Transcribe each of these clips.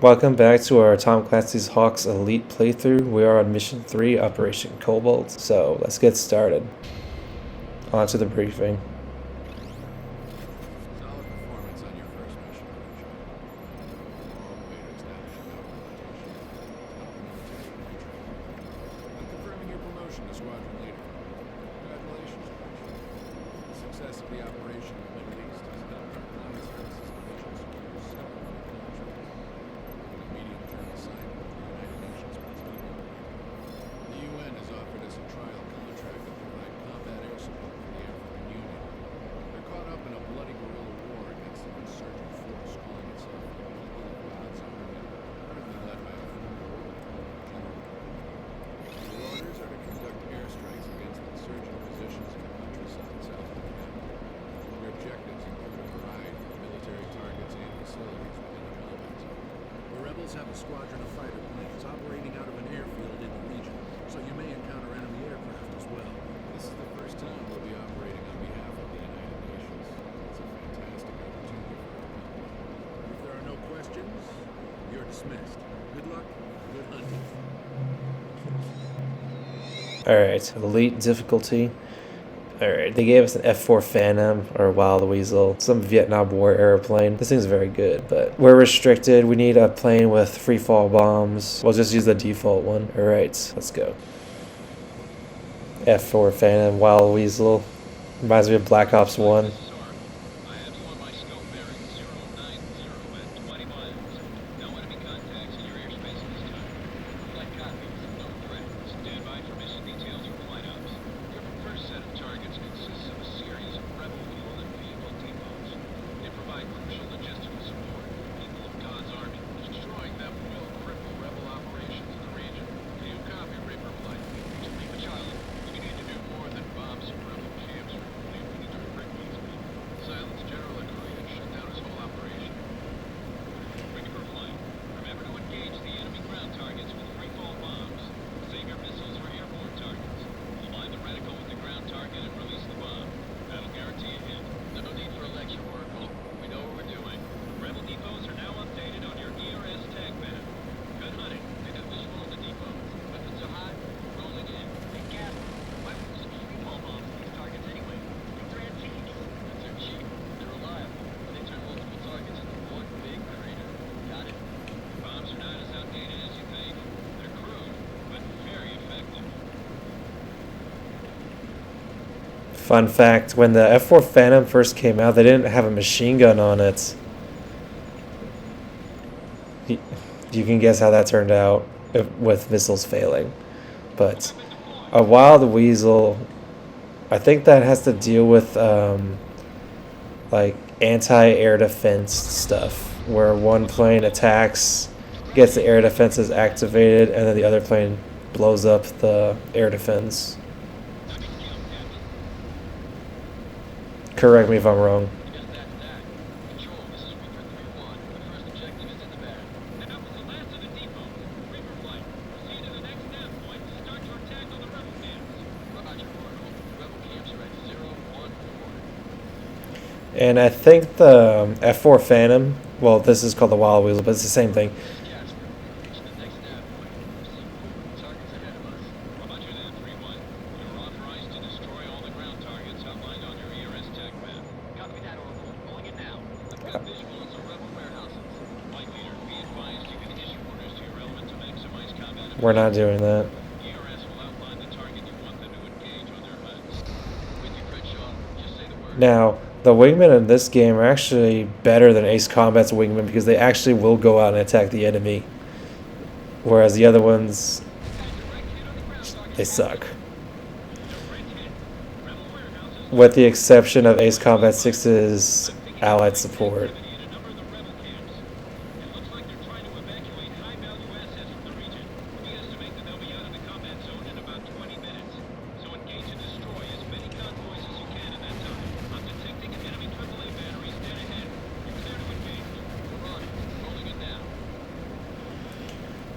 Welcome back to our Tom Clancy's Hawks Elite playthrough. We are on Mission 3, Operation Cobalt. So, let's get started. On to the briefing. Solid performance on your first mission, All way to establish a reputation. Military contract. I'm confirming your promotion to squadron leader. Congratulations, Archer. The success of the operation in the Middle East has helped our client services division secure several new contracts. A medium-term assignment with the United Nations peacekeeping. The UN has offered us a trial contract to provide combat air support for the African Union. They're caught up in a bloody guerrilla war against an insurgent force calling itself the People of God's Army, currently led by a former World War general. Their orders are to conduct airstrikes against insurgent positions in the countryside south of the capital. Their objectives include a variety of military targets and facilities within the combat zone. The rebels have a squadron of fighter planes operating out of an airfield in the region, so you may encounter enemy aircraft as well. This is the first time we'll be operating on behalf of the United Nations. It's a fantastic opportunity for our people. If there are no questions, you're dismissed. Good luck, good hunting. Alright, Elite difficulty. Alright, they gave us an F-4 Phantom, or Wild Weasel, some Vietnam War airplane. This thing's very good, but we're restricted. We need a plane with free fall bombs. We'll just use the default one. Alright, let's go. F-4 Phantom, Wild Weasel. Reminds me of Black Ops 1. Fun fact, when the F-4 Phantom first came out, they didn't have a machine gun on it. You can guess how that turned out with missiles failing. But a Wild Weasel, I think that has to deal with like anti-air defense stuff, where one plane attacks, gets the air defenses activated, and then the other plane blows up the air defense. Correct me if I'm wrong. And I think the F-4 Phantom, well, this is called the Wild Weasel, but it's the same thing. We're not doing that. Now, the wingmen in this game are actually better than Ace Combat's wingmen because they actually will go out and attack the enemy. Whereas the other ones, they suck. With the exception of Ace Combat 6's allied support.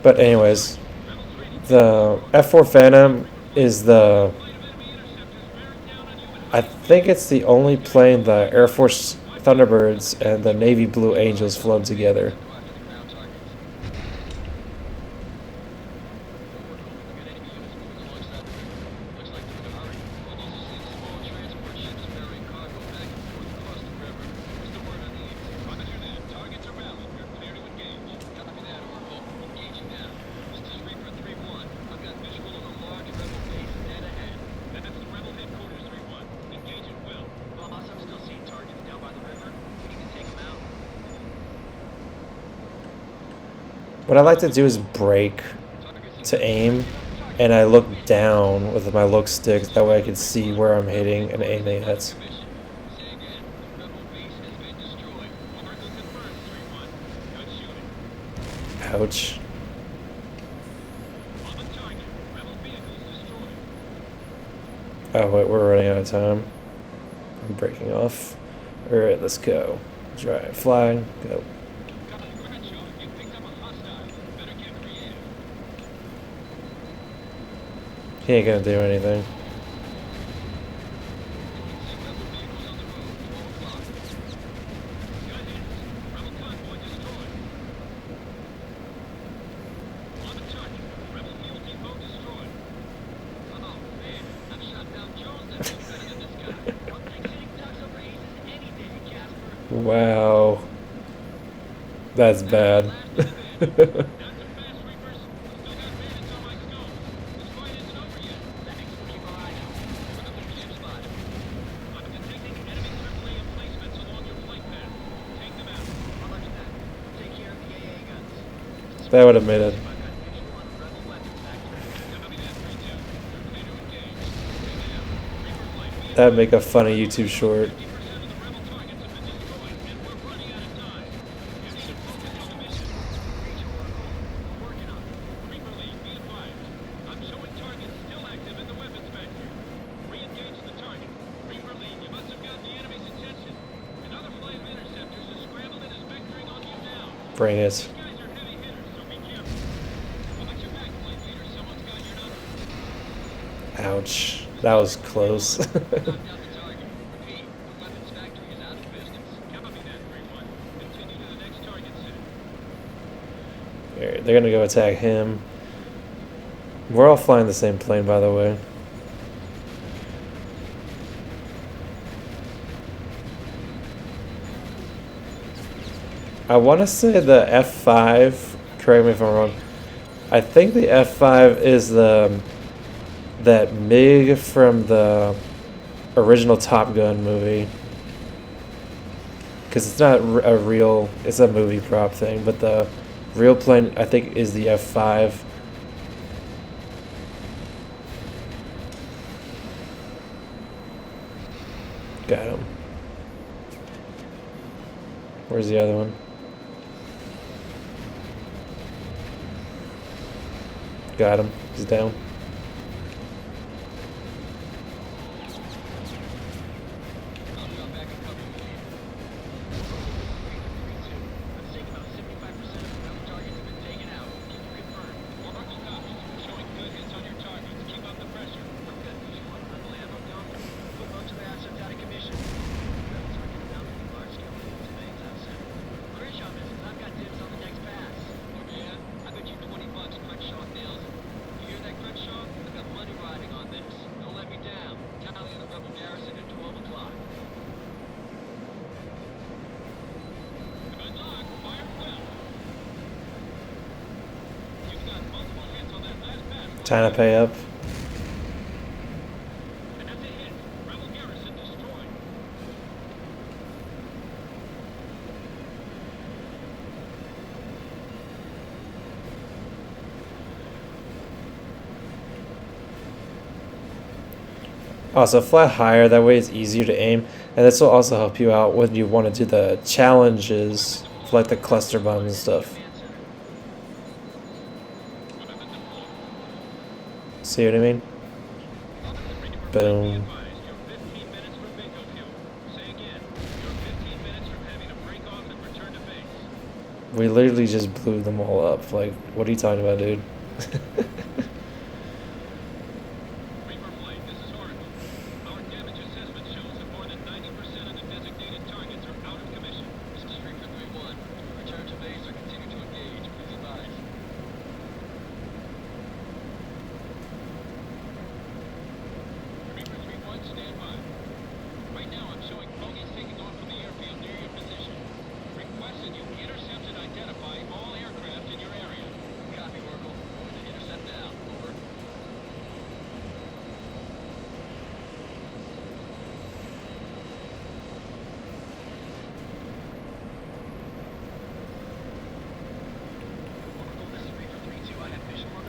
But anyways, the F-4 Phantom is the I think it's the only plane the Air Force Thunderbirds and the Navy Blue Angels flown together. What I like to do is brake to aim, and I look down with my look sticks. That way I can see where I'm hitting and aiming at. Ouch. Oh wait, we're running out of time. I'm breaking off. Alright, let's go. Drive, fly, go. He ain't gonna do anything. Wow. That's bad. That would have made it. That'd make a funny YouTube short. Bring it. Ouch. That was close. Alright, they're gonna go attack him. We're all flying the same plane, by the way. I want to say the F5, correct me if I'm wrong, I think the F5 is that MiG from the original Top Gun movie. Because it's not a real, it's a movie prop thing, but the real plane, I think, is the F5. Got him. Where's the other one? Got him. He's down. Trying to pay up. Also, fly higher, that way it's easier to aim, and this will also help you out when you want to do the challenges, for like the cluster bombs and stuff. See what I mean? Boom. We literally just blew them all up. Like, what are you talking about, dude?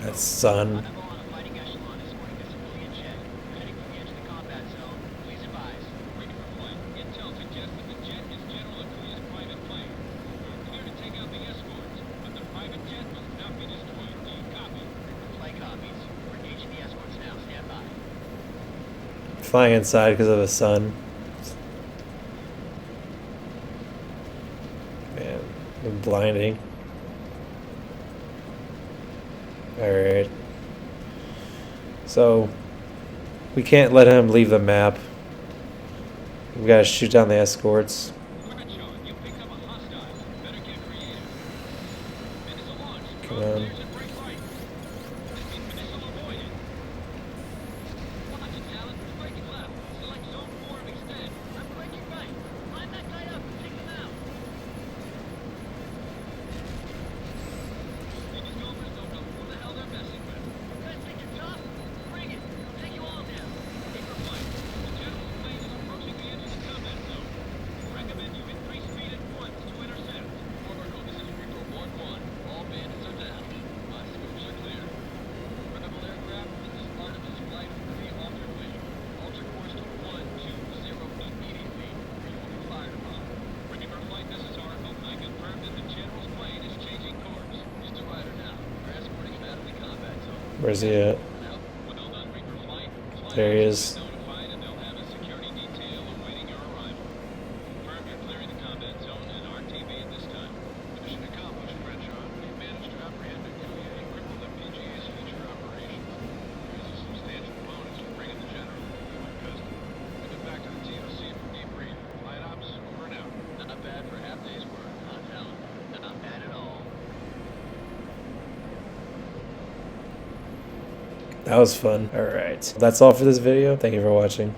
That sun. Flying inside because of the sun. Man, blinding. Alright. So, we can't let him leave the map. We gotta shoot down the escorts. Come on. Where's he at? There he is. That was fun. Alright. That's all for this video. Thank you for watching.